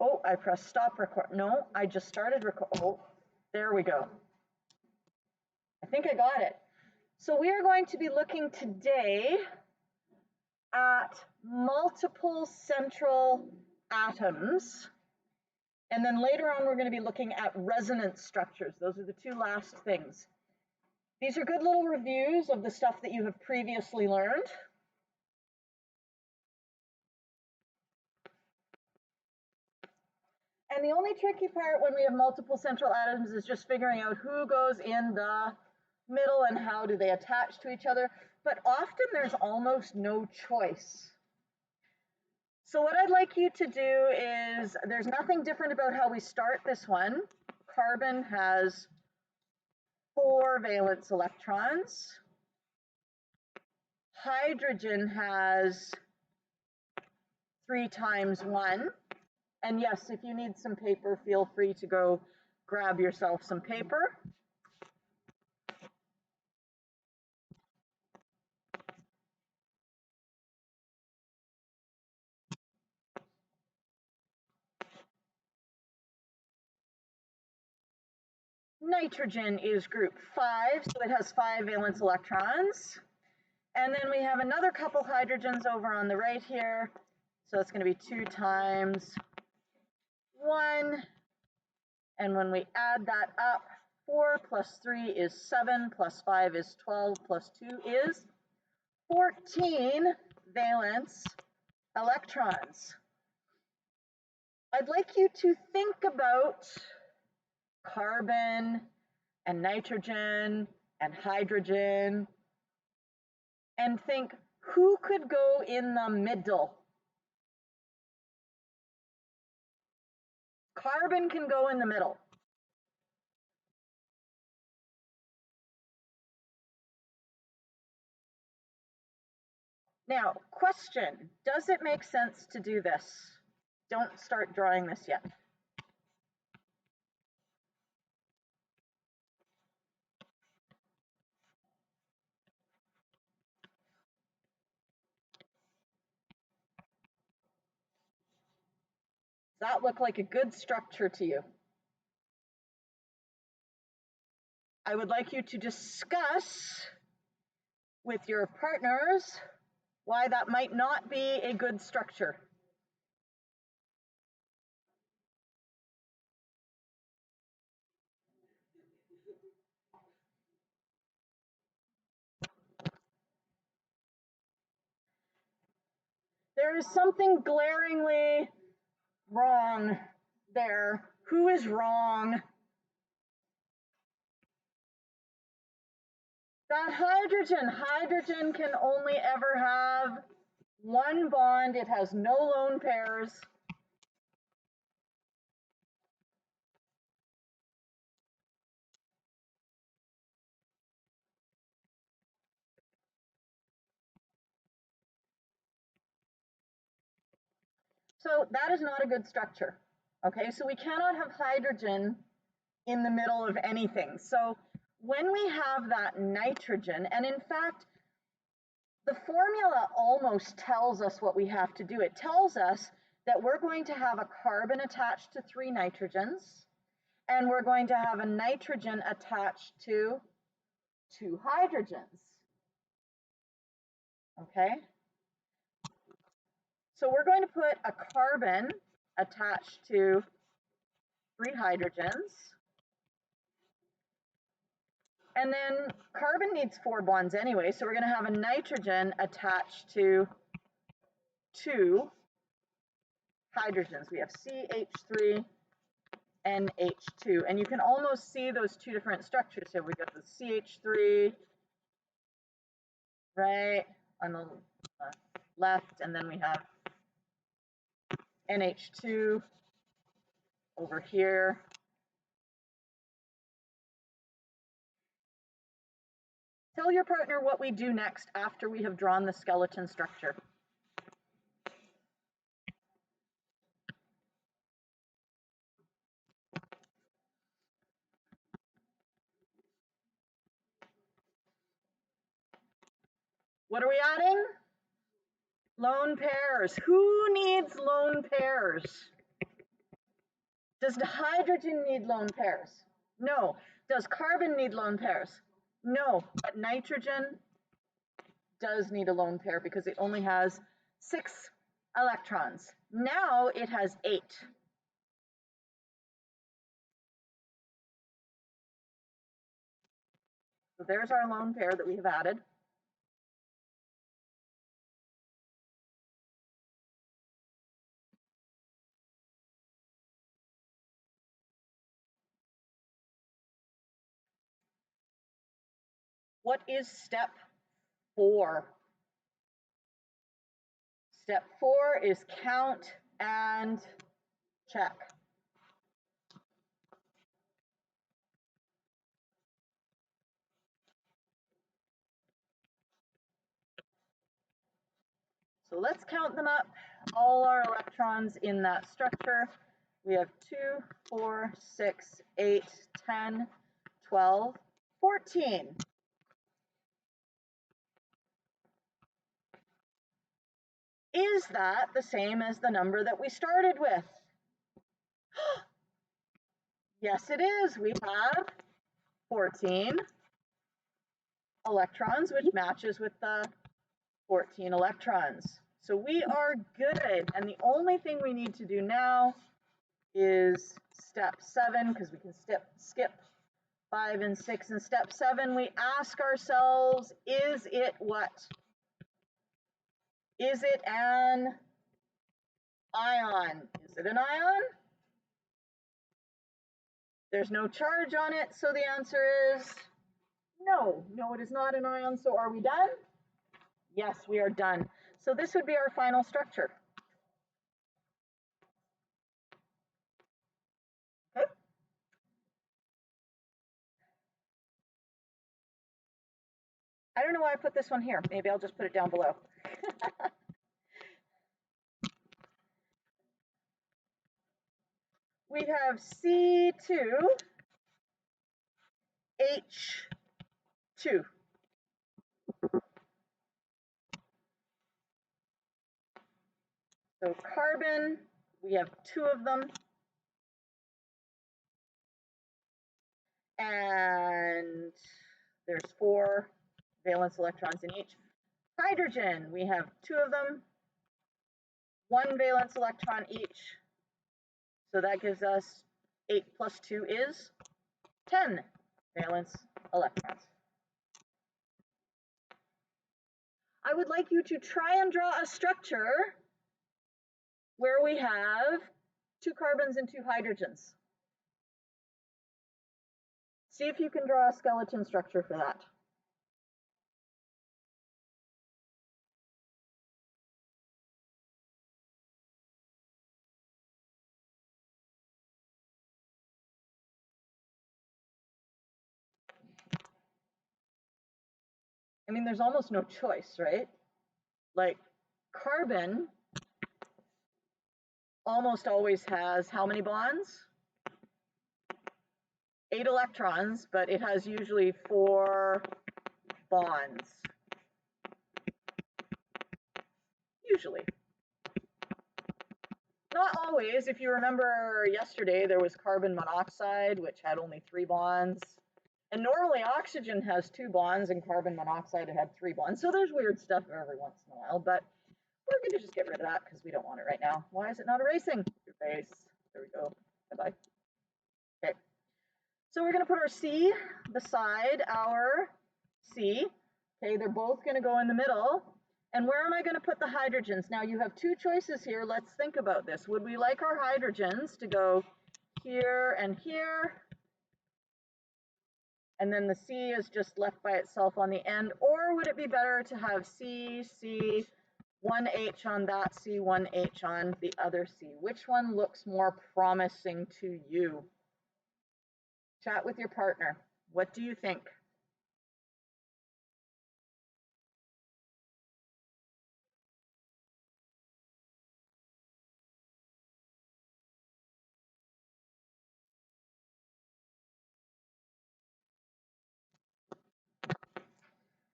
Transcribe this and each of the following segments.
Oh, I pressed stop record. No, I just started record. Oh, there we go. I think I got it. So we are going to be looking today at multiple central atoms. And then later on, we're going to be looking at resonance structures. Those are the two last things. These are good little reviews of the stuff that you have previously learned. And the only tricky part when we have multiple central atoms is just figuring out who goes in the middle and how do they attach to each other. But often there's almost no choice. So what I'd like you to do is, there's nothing different about how we start this one. Carbon has 4 valence electrons. Hydrogen has 3 times 1. And yes, if you need some paper, feel free to go grab yourself some paper. Nitrogen is group 5, so it has 5 valence electrons. And then we have another couple hydrogens over on the right here. So it's going to be 2 times 1. And when we add that up, 4 plus 3 is 7, plus 5 is 12, plus 2 is 14 valence electrons. I'd like you to think about carbon and nitrogen and hydrogen and think, who could go in the middle? Carbon can go in the middle. Now, question, does it make sense to do this? Don't start drawing this yet. Does that look like a good structure to you? I would like you to discuss with your partners why that might not be a good structure. There is something glaringly wrong there. Who is wrong? That hydrogen can only ever have one bond. It has no lone pairs. So that is not a good structure. Okay, so we cannot have hydrogen in the middle of anything. So when we have that nitrogen, and in fact, the formula almost tells us what we have to do. It tells us that we're going to have a carbon attached to 3 nitrogens, and we're going to have a nitrogen attached to 2 hydrogens. Okay? So we're going to put a carbon attached to 3 hydrogens. And then carbon needs 4 bonds anyway, so we're going to have a nitrogen attached to 2 hydrogens. We have CH3, NH2, and you can almost see those 2 different structures. So we got the CH3 right on the left, and then we have NH2 over here. Tell your partner what we do next after we have drawn the skeleton structure. What are we adding? Lone pairs. Who needs lone pairs? Does hydrogen need lone pairs? No. Does carbon need lone pairs? No. But nitrogen does need a lone pair because it only has 6 electrons. Now it has 8. So there's our lone pair that we have added. What is step 4? Step 4 is count and check. So let's count them up, all our electrons in that structure. We have 2, 4, 6, 8, 10, 12, 14. Is that the same as the number that we started with? Yes, it is. We have 14 electrons, which matches with the 14 electrons. So we are good. And the only thing we need to do now is step 7, because we can skip 5 and 6. In step 7, we ask ourselves, is it what? Is it an ion? Is it an ion? There's no charge on it, so the answer is no. No, it is not an ion. So are we done? Yes, we are done. So this would be our final structure. Okay. I don't know why I put this one here. Maybe I'll just put it down below. We have C2H2. So carbon, we have 2 of them. And there's 4 valence electrons in each. Hydrogen, we have 2 of them, 1 valence electron each. So that gives us 8 plus 2 is 10 valence electrons. I would like you to try and draw a structure where we have 2 carbons and 2 hydrogens. See if you can draw a skeleton structure for that. I mean, there's almost no choice, right? Like carbon almost always has how many bonds? 8 electrons, but it has usually 4 bonds. Usually. Not always. If you remember yesterday, there was carbon monoxide, which had only 3 bonds. And normally oxygen has 2 bonds and carbon monoxide had 3 bonds. So there's weird stuff every once in a while, but we're going to just get rid of that because we don't want it right now. Why is it not erasing? Erase. There we go. Bye-bye. Okay. So we're going to put our C beside our C. Okay, they're both going to go in the middle. And where am I going to put the hydrogens? Now you have 2 choices here. Let's think about this. Would we like our hydrogens to go here and here? And then the C is just left by itself on the end. Or would it be better to have C, C, 1H on that C, 1H on the other C? Which one looks more promising to you? Chat with your partner. What do you think?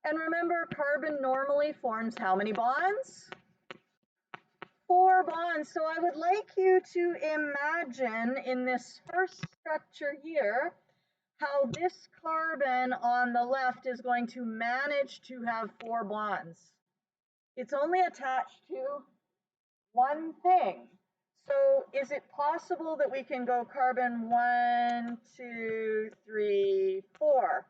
And remember, carbon normally forms how many bonds? 4 bonds. So I would like you to imagine in this first structure here, how this carbon on the left is going to manage to have 4 bonds. It's only attached to one thing. So is it possible that we can go carbon 1, 2, 3, 4?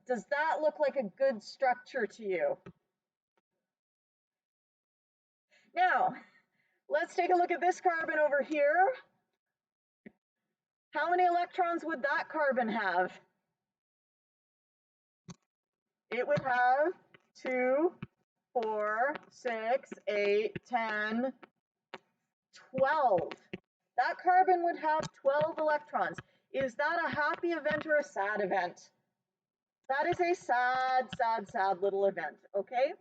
Does that look like a good structure to you? Now, let's take a look at this carbon over here. How many electrons would that carbon have? It would have 2, 4, 6, 8, 10, 12. That carbon would have 12 electrons. Is that a happy event or a sad event? That is a sad, sad, sad little event, okay?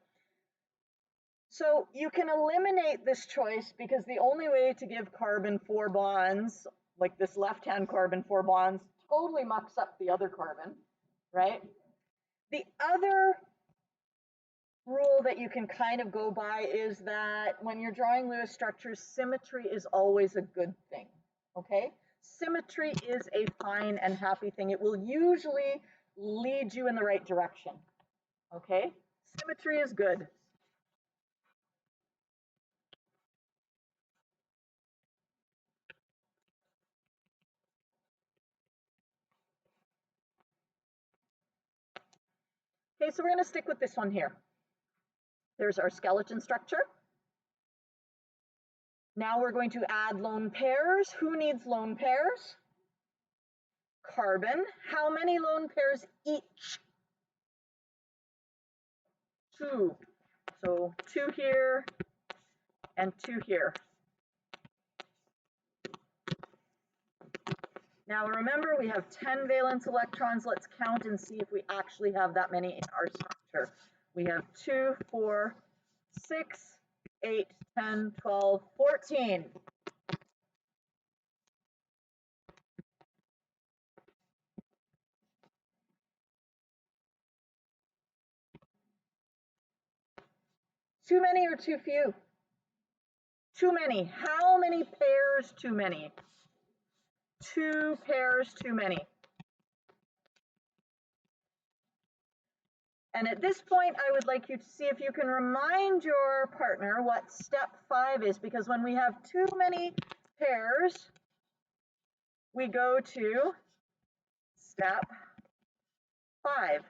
So you can eliminate this choice because the only way to give carbon 4 bonds, like this left-hand carbon 4 bonds, totally mucks up the other carbon, right? The other rule that you can kind of go by is that when you're drawing Lewis structures, symmetry is always a good thing, okay? Symmetry is a fine and happy thing. It will usually lead you in the right direction, okay? Symmetry is good. Okay, so we're going to stick with this one here. There's our skeleton structure. Now we're going to add lone pairs. Who needs lone pairs? Carbon. How many lone pairs each? 2. So 2 here and 2 here. Now remember, we have 10 valence electrons. Let's count and see if we actually have that many in our structure. We have 2, 4, 6, 8, 10, 12, 14. Too many or too few? Too many. How many pairs too many? 2 pairs too many. And at this point, I would like you to see if you can remind your partner what step 5 is, because when we have too many pairs, we go to step 5.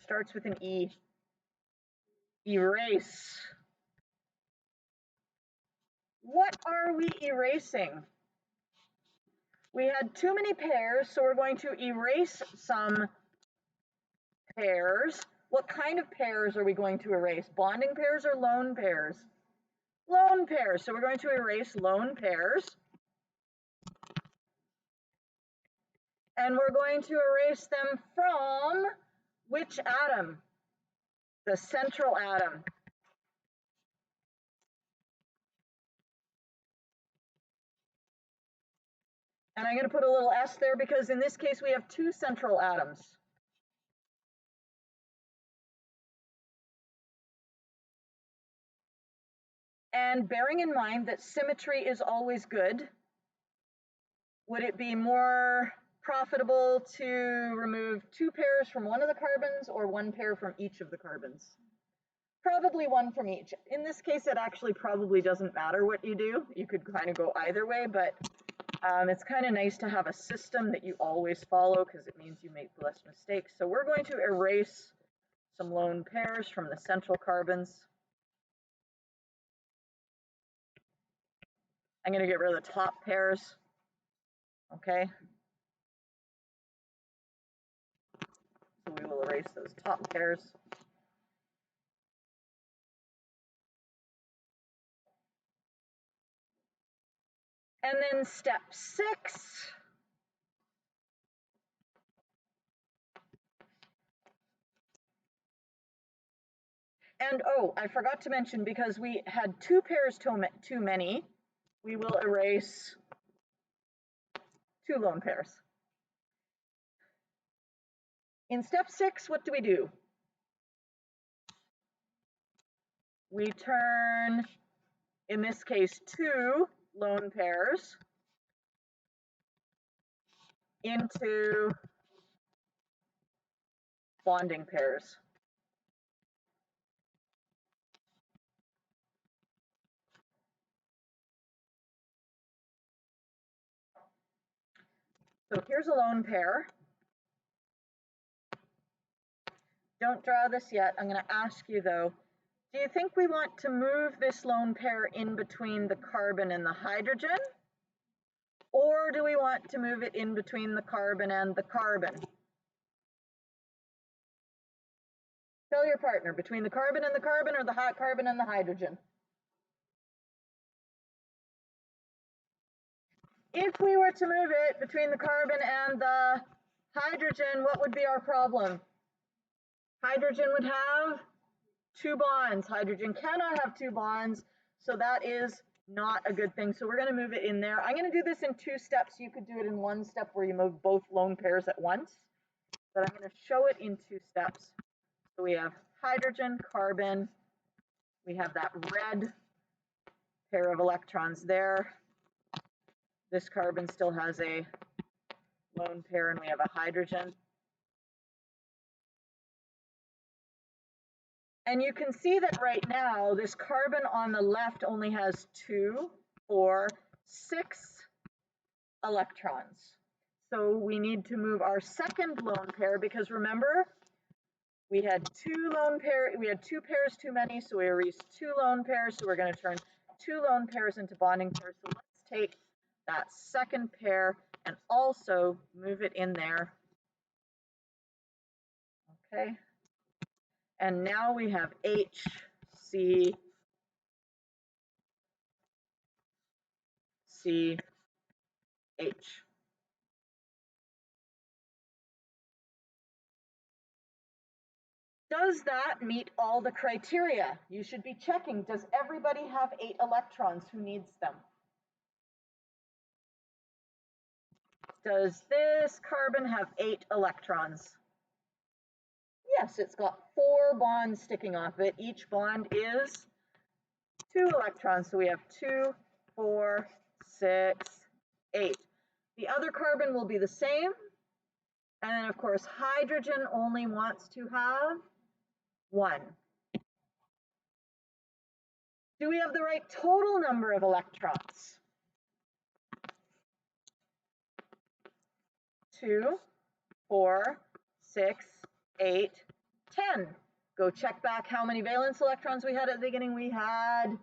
Starts with an E. Erase. What are we erasing? We had too many pairs, so we're going to erase some pairs. What kind of pairs are we going to erase? Bonding pairs or lone pairs? Lone pairs. So we're going to erase lone pairs. And we're going to erase them from which atom? The central atom. And I'm going to put a little S there because in this case we have 2 central atoms. And bearing in mind that symmetry is always good, would it be more profitable to remove 2 pairs from one of the carbons or 1 pair from each of the carbons? Probably 1 from each. In this case, it actually probably doesn't matter what you do. You could kind of go either way, but it's kind of nice to have a system that you always follow because it means you make less mistakes. So we're going to erase some lone pairs from the central carbons. I'm going to get rid of the top pairs. Okay. So we will erase those top pairs. And then step 6. And oh, I forgot to mention, because we had 2 pairs too many, we will erase 2 lone pairs. In step 6, what do? We turn, in this case, 2 lone pairs into bonding pairs. So here's a lone pair. Don't draw this yet. I'm going to ask you though, do you think we want to move this lone pair in between the carbon and the hydrogen? Or do we want to move it in between the carbon and the carbon? Tell your partner, between the carbon and the carbon, or the hot carbon and the hydrogen? If we were to move it between the carbon and the hydrogen, what would be our problem? Hydrogen would have 2 bonds. Hydrogen cannot have 2 bonds, so that is not a good thing. So we're going to move it in there. I'm going to do this in 2 steps. You could do it in 1 step where you move both lone pairs at once, but I'm going to show it in 2 steps. So we have hydrogen, carbon, we have that red pair of electrons there. This carbon still has a lone pair, and we have a hydrogen. And you can see that right now, this carbon on the left only has 2, 4, 6 electrons. So we need to move our second lone pair, because remember, we had 2 pairs too many, so we erased 2 lone pairs. So we're going to turn 2 lone pairs into bonding pairs. So let's take that second pair and also move it in there. Okay. And now we have HCCH. Does that meet all the criteria? You should be checking, does everybody have 8 electrons who needs them? Does this carbon have 8 electrons? Yes, it's got 4 bonds sticking off it. Each bond is 2 electrons. So we have 2, 4, 6, 8. The other carbon will be the same. And then, of course, hydrogen only wants to have 1. Do we have the right total number of electrons? 2, 4, 6, 8, 10. Go check back how many valence electrons we had at the beginning. We had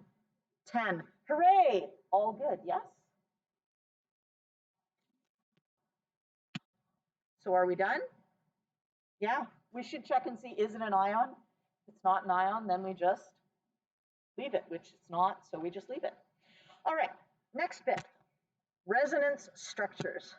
10. Hooray! All good, yes? So are we done? Yeah, we should check and see, is it an ion? If it's not an ion, then we just leave it, which it's not, so we just leave it. All right, next bit, resonance structures.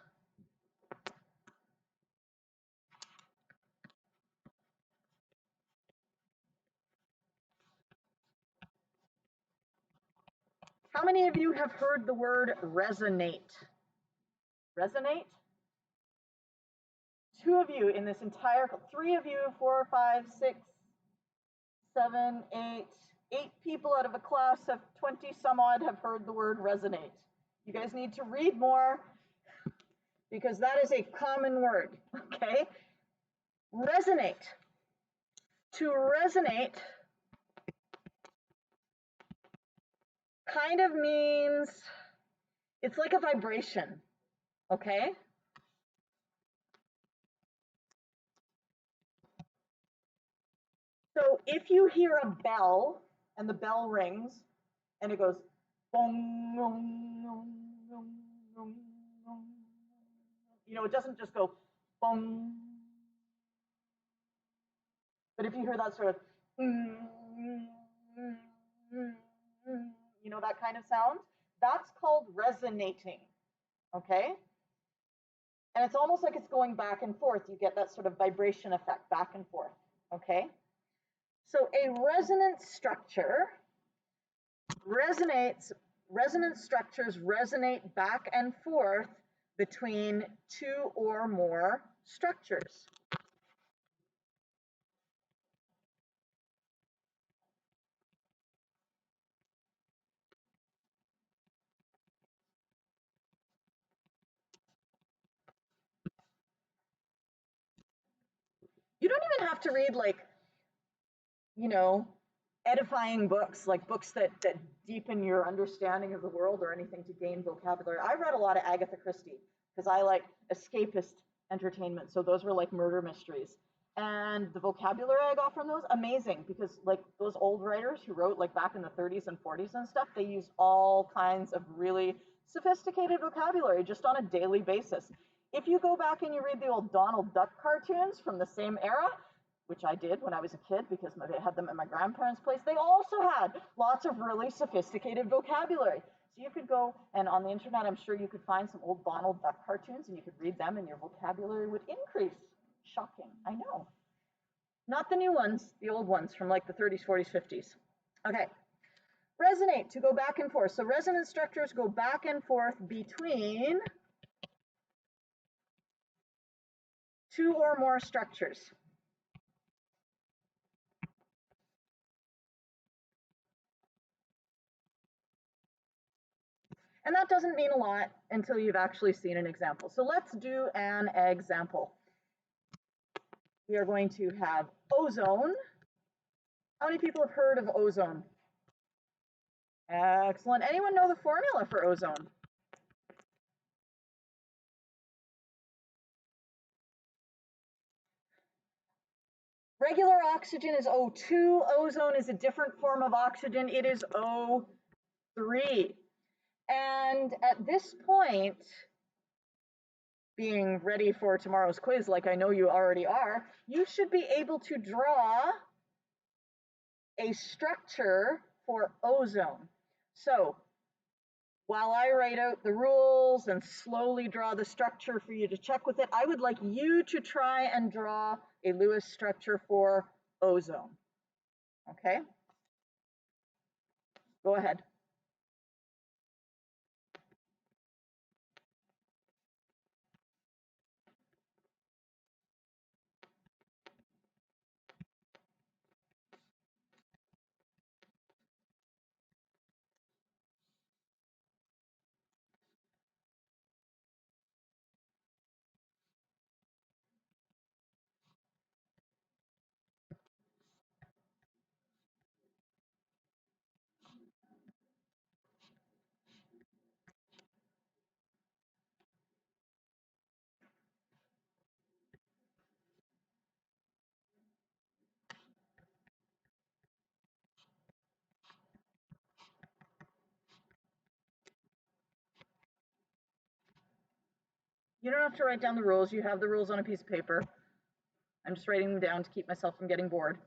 How many of you have heard the word resonate? Resonate? 2 of you in this entire, 3 of you, 4, 5, 6, 7, 8, 8 people out of a class of 20 some odd have heard the word resonate. You guys need to read more, because that is a common word, okay? Resonate. To resonate kind of means it's like a vibration, okay? So if you hear a bell and the bell rings and it goes bong, bong, bong, bong, bong, bong, you know, it doesn't just go bong. But if you hear that sort of, you know, that kind of sound, that's called resonating, okay? And it's almost like it's going back and forth. You get that sort of vibration effect back and forth, okay? So a resonant structure resonates, resonant structures resonate back and forth between two or more structures. You don't even have to read like, you know, edifying books, like books that deepen your understanding of the world or anything to gain vocabulary. I read a lot of Agatha Christie because I like escapist entertainment. So those were like murder mysteries. And the vocabulary I got from those, amazing, because like those old writers who wrote like back in the 30s and 40s and stuff, they used all kinds of really sophisticated vocabulary just on a daily basis. If you go back and you read the old Donald Duck cartoons from the same era, which I did when I was a kid because I had them at my grandparents' place, they also had lots of really sophisticated vocabulary. So you could go, and on the internet, I'm sure you could find some old Donald Duck cartoons and you could read them and your vocabulary would increase. Shocking, I know. Not the new ones, the old ones from like the 30s, 40s, 50s. Okay. Resonate, to go back and forth. So resonant structures go back and forth between two or more structures. And that doesn't mean a lot until you've actually seen an example. So let's do an example. We are going to have ozone. How many people have heard of ozone? Excellent. Anyone know the formula for ozone? Regular oxygen is O2. Ozone is a different form of oxygen. It is O3. And at this point, being ready for tomorrow's quiz, like I know you already are, you should be able to draw a structure for ozone. So while I write out the rules and slowly draw the structure for you to check with it, I would like you to try and draw a Lewis structure for ozone. Okay? Go ahead. You don't have to write down the rules. You have the rules on a piece of paper. I'm just writing them down to keep myself from getting bored.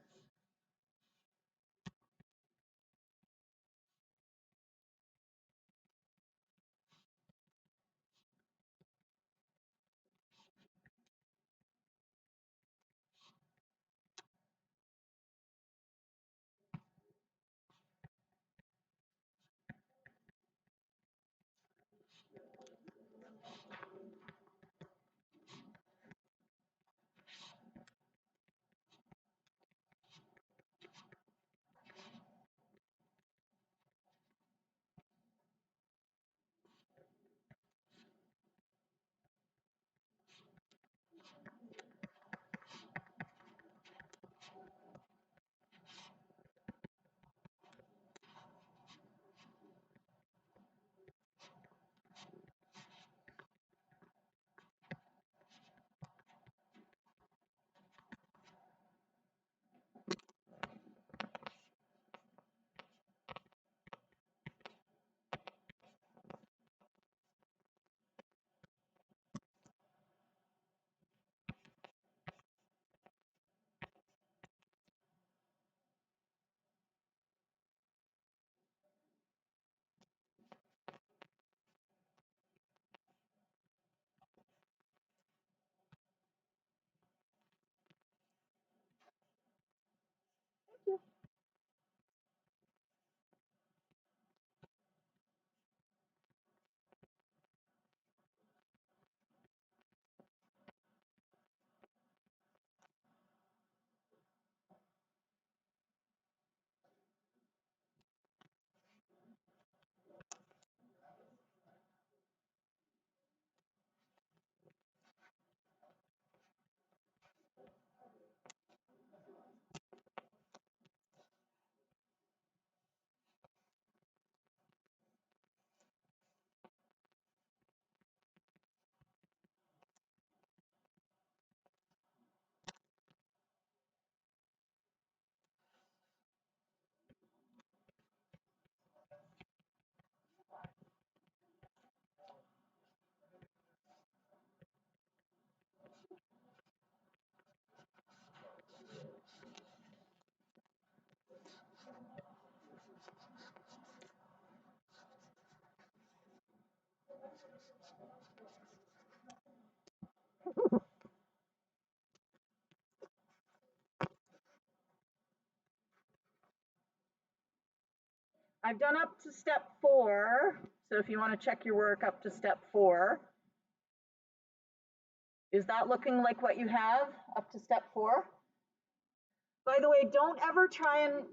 I've done up to step 4. So if you want to check your work up to step 4, is that looking like what you have up to step 4? By the way, don't ever try and,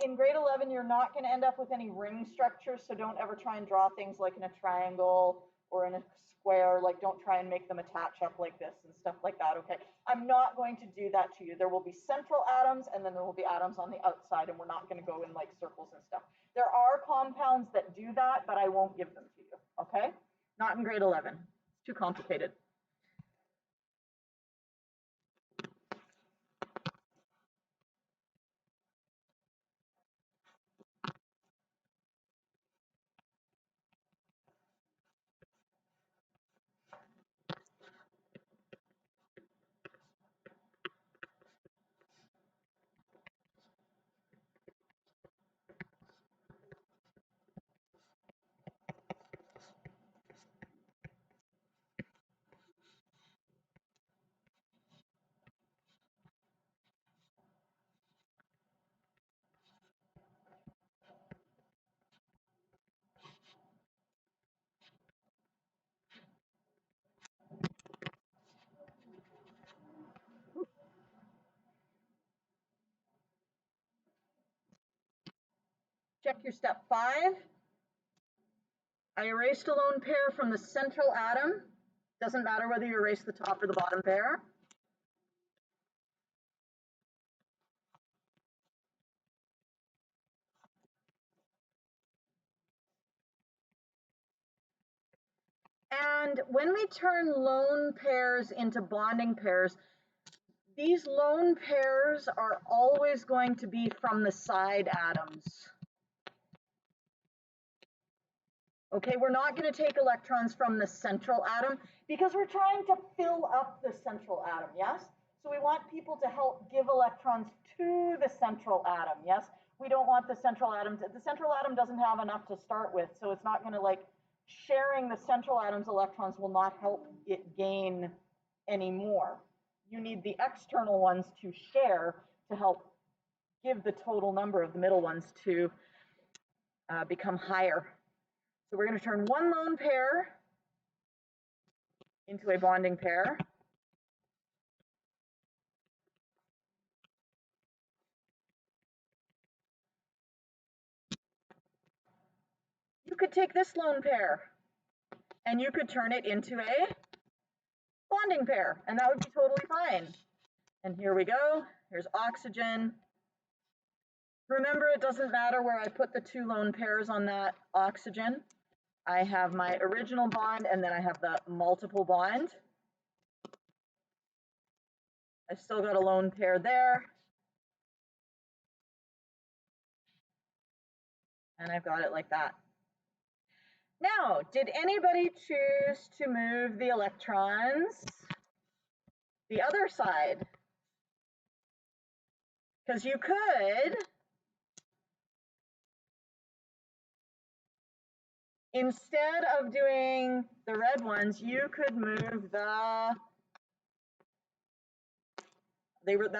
in grade 11, you're not going to end up with any ring structures, so don't ever try and draw things like in a triangle or in a square. Like, don't try and make them attach up like this and stuff like that, okay? I'm not going to do that to you. There will be central atoms, and then there will be atoms on the outside, and we're not going to go in like circles and stuff. There are compounds that do that, but I won't give them to you, okay? Not in grade 11. It's too complicated. Check your step 5. I erased a lone pair from the central atom. Doesn't matter whether you erase the top or the bottom pair. And when we turn lone pairs into bonding pairs, these lone pairs are always going to be from the side atoms. Okay, we're not going to take electrons from the central atom because we're trying to fill up the central atom, yes? So we want people to help give electrons to the central atom, yes? We don't want the central atom doesn't have enough to start with, so it's not going to, like, sharing the central atom's electrons will not help it gain any more. You need the external ones to share to help give the total number of the middle ones to become higher. So we're going to turn one lone pair into a bonding pair. You could take this lone pair and you could turn it into a bonding pair, and that would be totally fine. And here we go. Here's oxygen. Remember, it doesn't matter where I put the 2 lone pairs on that oxygen. I have my original bond, and then I have the multiple bond. I've still got a lone pair there. And I've got it like that. Now, did anybody choose to move the electrons the other side? Because you could, instead of doing the red ones, you could move that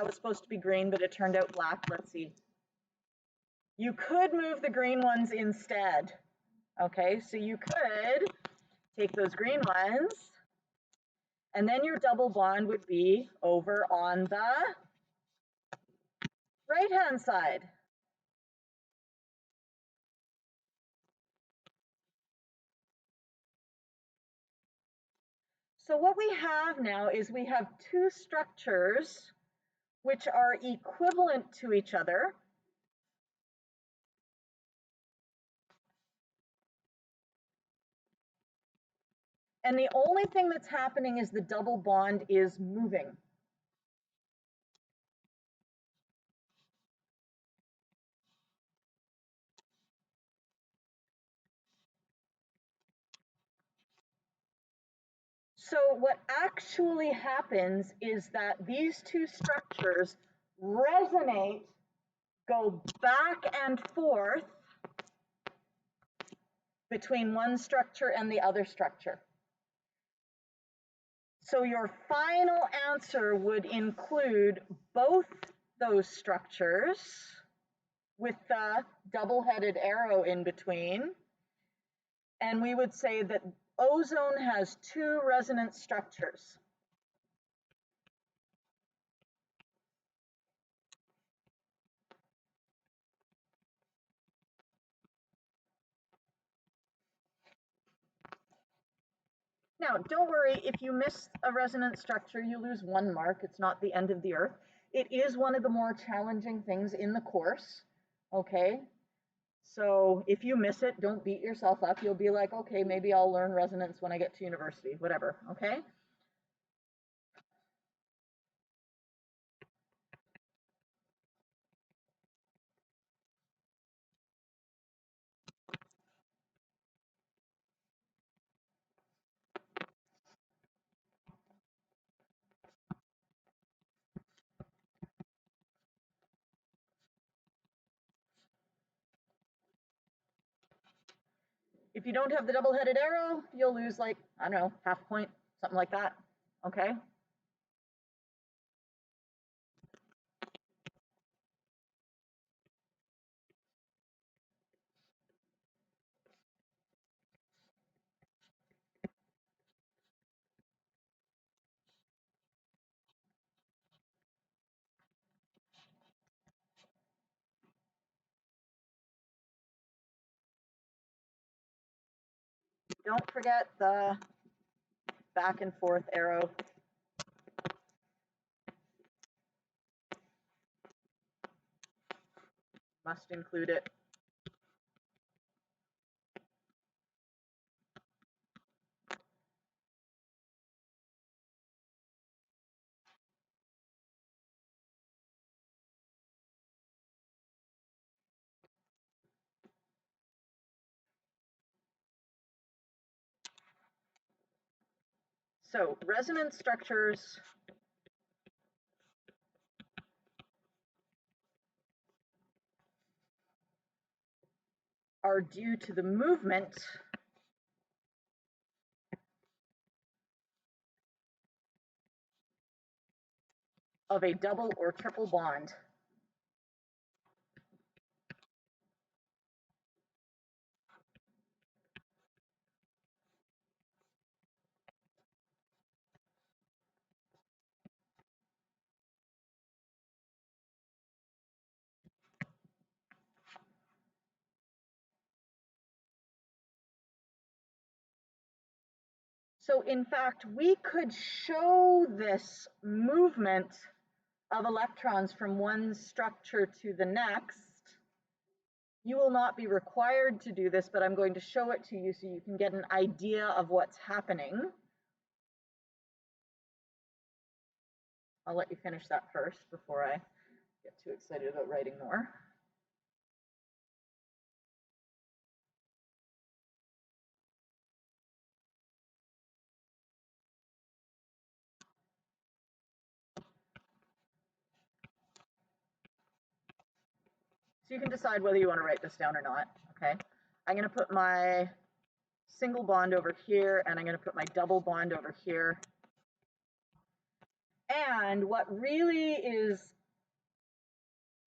was supposed to be green, but it turned out black. Let's see. You could move the green ones instead. Okay, so you could take those green ones, and then your double bond would be over on the right-hand side. So what we have now is we have 2 structures which are equivalent to each other. And the only thing that's happening is the double bond is moving. So what actually happens is that these 2 structures resonate, go back and forth, between one structure and the other structure. So your final answer would include both those structures with the double-headed arrow in between. And we would say that ozone has 2 resonance structures. Now, don't worry, if you miss a resonance structure, you lose 1 mark. It's not the end of the earth. It is one of the more challenging things in the course, okay? So if you miss it, don't beat yourself up. You'll be like, okay, maybe I'll learn resonance when I get to university, whatever, okay? If you don't have the double-headed arrow, you'll lose like, I don't know, half point, something like that, okay? Don't forget the back and forth arrow. Must include it. So resonance structures are due to the movement of a double or triple bond. So in fact, we could show this movement of electrons from one structure to the next. You will not be required to do this, but I'm going to show it to you so you can get an idea of what's happening. I'll let you finish that first before I get too excited about writing more. So you can decide whether you want to write this down or not, okay? I'm going to put my single bond over here, and I'm going to put my double bond over here. And what really is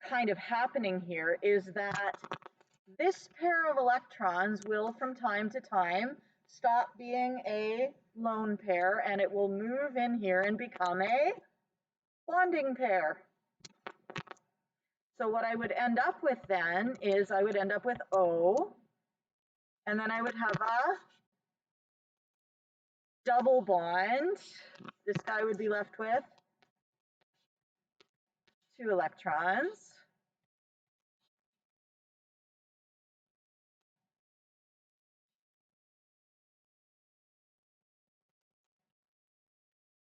kind of happening here is that this pair of electrons will, from time to time, stop being a lone pair, and it will move in here and become a bonding pair. So what I would end up with then is I would end up with O, and then I would have a double bond. This guy would be left with 2 electrons.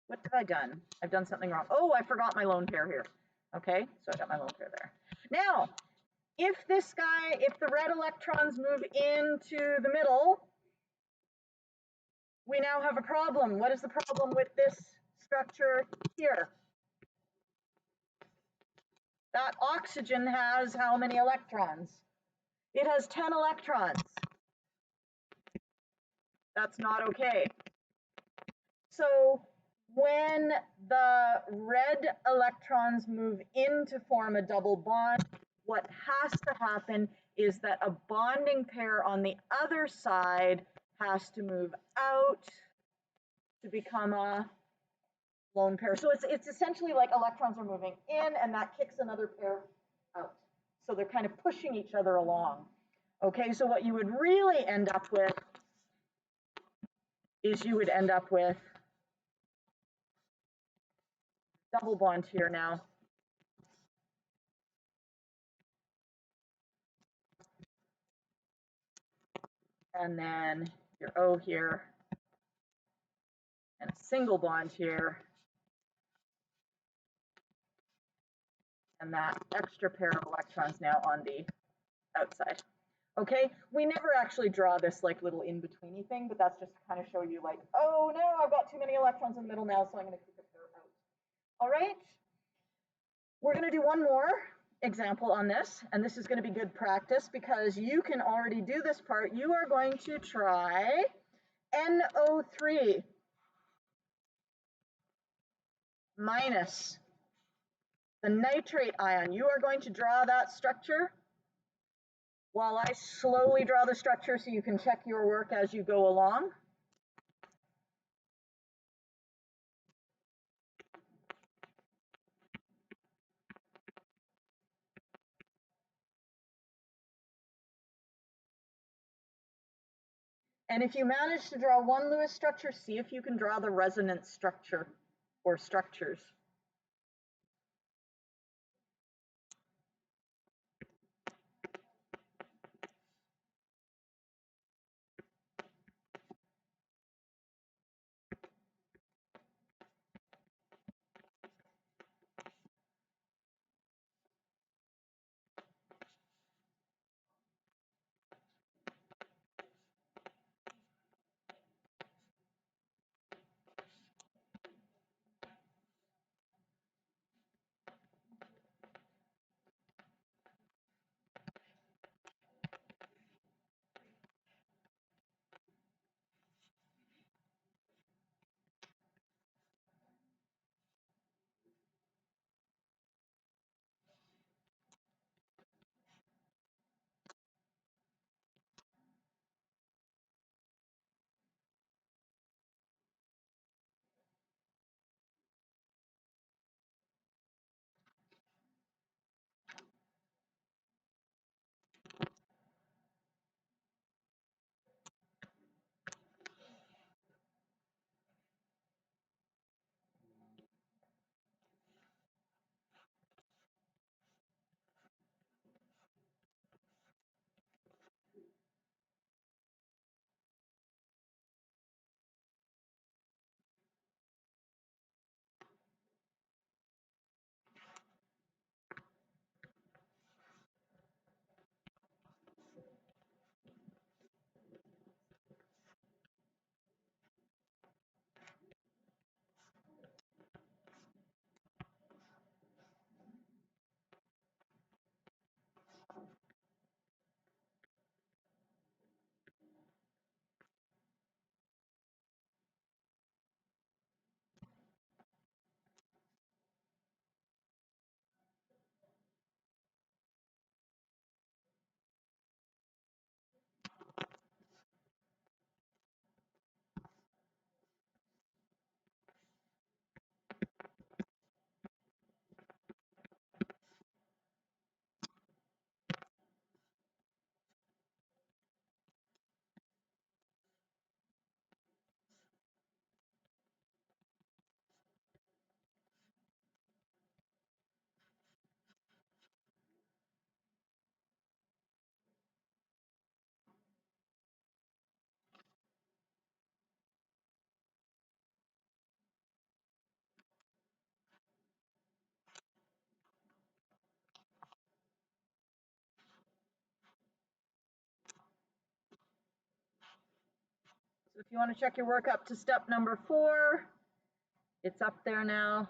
What have I done? I've done something wrong. Oh, I forgot my lone pair here. Okay, so I got my lone pair there. Now, if this guy, if the red electrons move into the middle, we now have a problem. What is the problem with this structure here? That oxygen has how many electrons? It has 10 electrons. That's not okay. So when the red electrons move in to form a double bond, what has to happen is that a bonding pair on the other side has to move out to become a lone pair. So it's essentially like electrons are moving in and that kicks another pair out. So they're kind of pushing each other along. Okay, so what you would really end up with is you would end up with double bond here now. And then your O here, and a single bond here, and that extra pair of electrons now on the outside. Okay, we never actually draw this like little in-betweeny thing, but that's just to kind of show you like, oh no, I've got too many electrons in the middle now, so I'm going to kick a pair out. All right, we're going to do one more example on this, and this is going to be good practice because you can already do this part. You are going to try NO3 minus the nitrate ion. You are going to draw that structure while I slowly draw the structure so you can check your work as you go along. And if you manage to draw one Lewis structure, see if you can draw the resonance structure or structures. So if you want to check your work up to step number 4, it's up there now.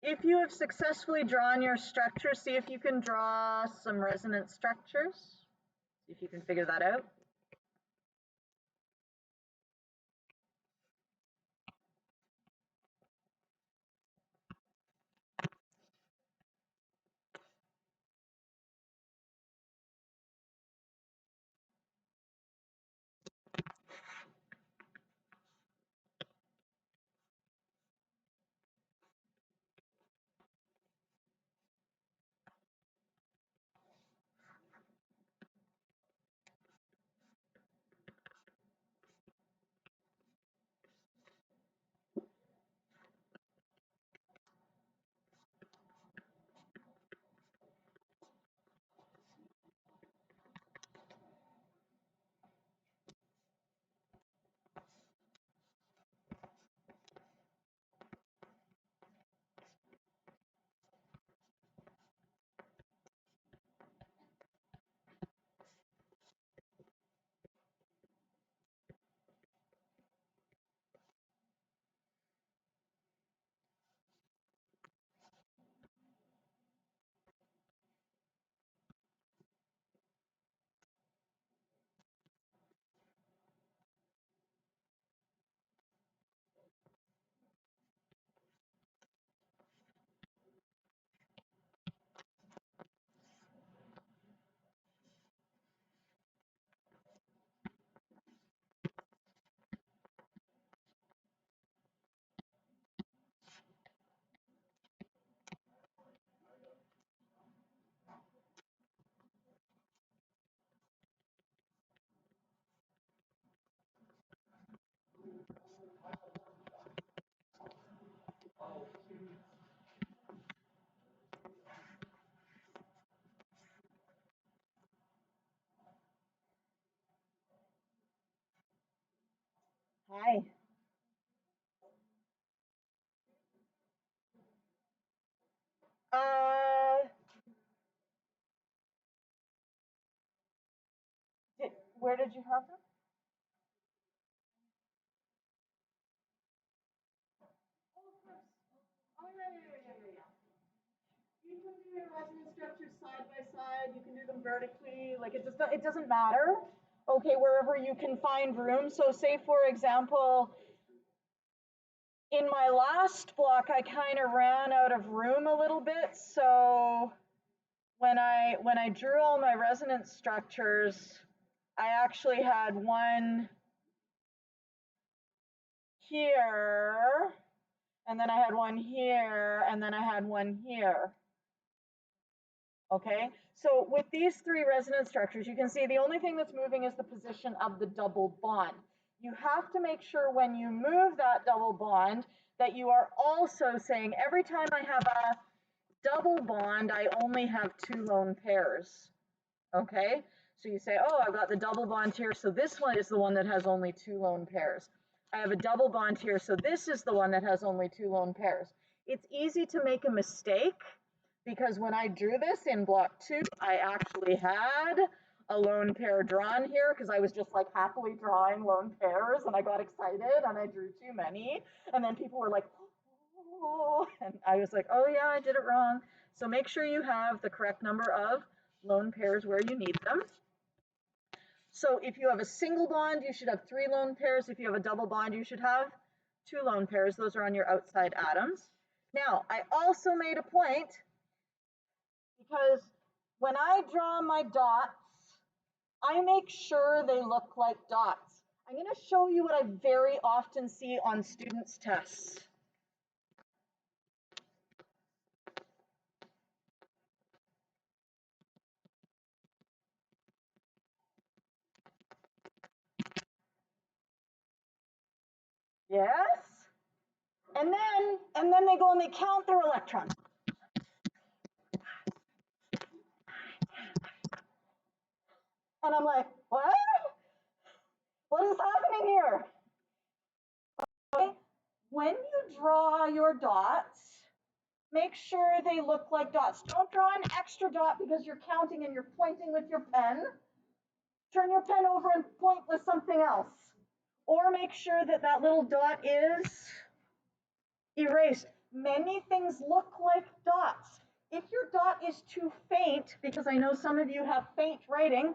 if you have successfully drawn your structure, see if you can draw some resonance structures. See if you can figure that out. Hi. Where did you have them? Oh, yeah. You can do your resonance structures side by side. You can do them vertically. Like it doesn't matter. Okay, wherever you can find room. So say for example, in my last block, I kind of ran out of room a little bit. So when I drew all my resonance structures, I actually had one here, and then I had one here, and then I had one here. Okay, so with these three resonance structures, you can see the only thing that's moving is the position of the double bond. You have to make sure when you move that double bond that you are also saying every time I have a double bond, I only have two lone pairs. Okay, so you say, oh, I've got the double bond here, so this one is the one that has only two lone pairs. I have a double bond here, so this is the one that has only two lone pairs. It's easy to make a mistake because when I drew this in block 2, I actually had a lone pair drawn here because I was just like happily drawing lone pairs and I got excited and I drew too many. And then people were like, oh, and I was like, oh yeah, I did it wrong. So make sure you have the correct number of lone pairs where you need them. So if you have a single bond, you should have 3 lone pairs. If you have a double bond, you should have 2 lone pairs. Those are on your outside atoms. Now, I also made a point because when I draw my dots, I make sure they look like dots. I'm going to show you what I very often see on students' tests. Yes? And then they go and they count their electrons. And I'm like, what? What is happening here? Okay. When you draw your dots, make sure they look like dots. Don't draw an extra dot because you're counting and you're pointing with your pen. Turn your pen over and point with something else. Or make sure that that little dot is erased. many things look like dots. If your dot is too faint, because I know some of you have faint writing,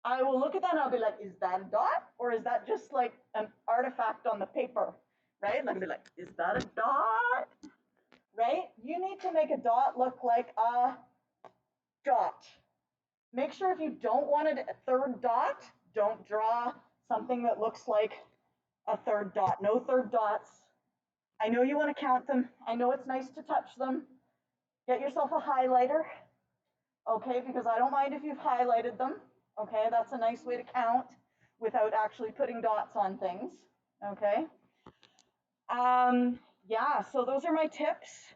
I will look at that and I'll be like, is that a dot? Or is that just like an artifact on the paper, right? And I'll be like, is that a dot? Right? You need to make a dot look like a dot. Make sure if you don't want a third dot, don't draw something that looks like a third dot. No third dots. I know you want to count them. I know it's nice to touch them. Get yourself a highlighter, okay? Because I don't mind if you've highlighted them, okay? That's a nice way to count without actually putting dots on things, okay? Yeah, so those are my tips.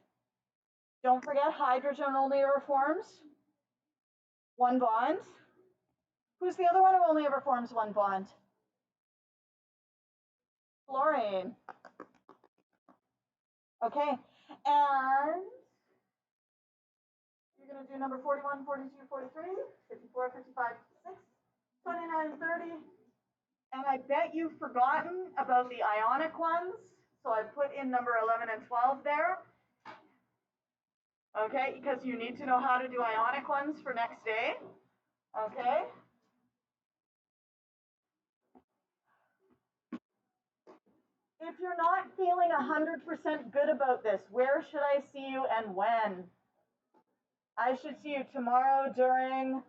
Don't forget hydrogen only ever forms one bond. Who's the other one who only ever forms one bond? Fluorine. Okay, and you're going to do number 41, 42, 43, 54, 55, 56, 29, 30. And I bet you've forgotten about the ionic ones. So I put in number 11 and 12 there. Okay, because you need to know how to do ionic ones for next day. Okay. If you're not feeling 100% good about this, where should I see you and when? I should see you tomorrow during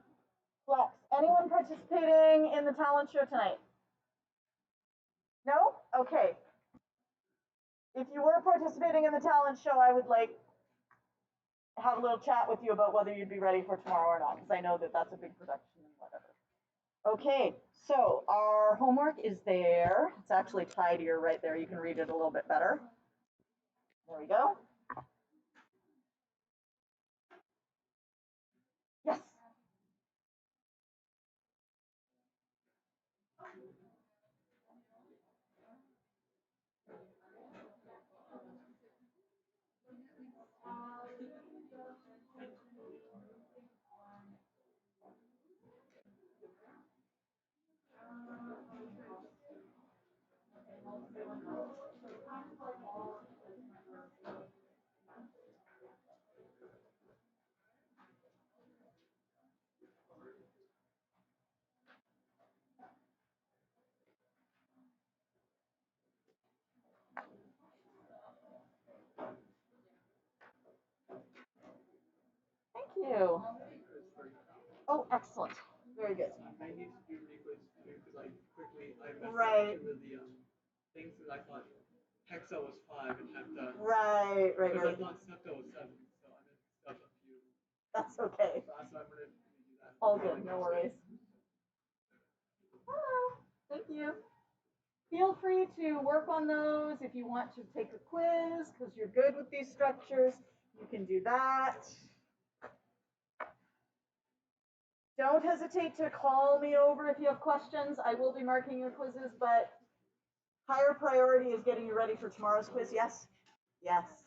Flex. Anyone participating in the talent show tonight? No? Okay. If you were participating in the talent show, I would like have a little chat with you about whether you'd be ready for tomorrow or not, because I know that that's a big production and whatever. Okay, so our homework is there. It's actually tidier right there. You can read it a little bit better. There we go. Yes. Thank you. Oh, excellent. Very good. I need to do replays too because I messed Right. up with the things that I thought hexa was 5 and hepta. Right. Because I thought septa was 7, so I messed up a few. That's okay. So I'm gonna do that. All good, no worries. Hello. Thank you. Feel free to work on those if you want to take a quiz because you're good with these structures. You can do that. Don't hesitate to call me over if you have questions. I will be marking your quizzes, but higher priority is getting you ready for tomorrow's quiz. Yes? Yes.